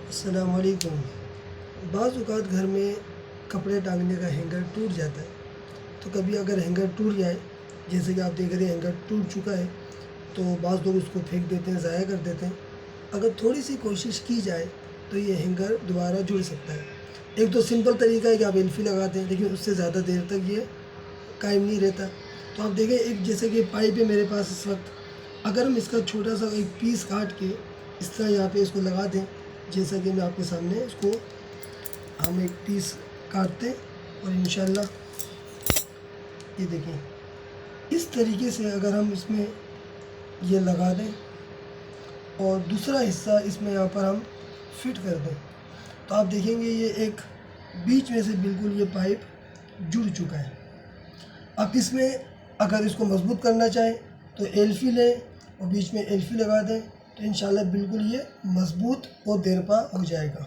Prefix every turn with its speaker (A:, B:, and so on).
A: السلام علیکم۔ بعض اوقات گھر میں کپڑے ٹانگنے کا ہینگر ٹوٹ جاتا ہے، تو کبھی اگر ہینگر ٹوٹ جائے، جیسے کہ آپ دیکھ رہے ہیں ہینگر ٹوٹ چکا ہے، تو بعض لوگ اس کو پھینک دیتے ہیں، ضائع کر دیتے ہیں۔ اگر تھوڑی سی کوشش کی جائے تو یہ ہینگر دوبارہ جڑ سکتا ہے۔ ایک تو سمپل طریقہ ہے کہ آپ ایلفی لگاتے ہیں، لیکن اس سے زیادہ دیر تک یہ قائم نہیں رہتا۔ تو آپ دیکھیں، ایک جیسے کہ پائپ ہے میرے پاس اس وقت، اگر ہم اس کا چھوٹا سا ایک پیس کاٹ کے اس طرح یہاں پہ اس کو لگا دیں، جیسا کہ میں آپ کے سامنے اس کو ہم ایک پیس کاٹتے اور انشاءاللہ یہ دیکھیں اس طریقے سے اگر ہم اس میں یہ لگا دیں اور دوسرا حصہ اس میں یہاں پر ہم فٹ کر دیں، تو آپ دیکھیں گے یہ ایک بیچ میں سے بالکل یہ پائپ جڑ چکا ہے۔ آپ اس میں اگر اس کو مضبوط کرنا چاہیں تو ایلفی لیں اور بیچ میں ایلفی لگا دیں، تو انشاءاللہ بالکل یہ مضبوط اور دیرپا ہو جائے گا۔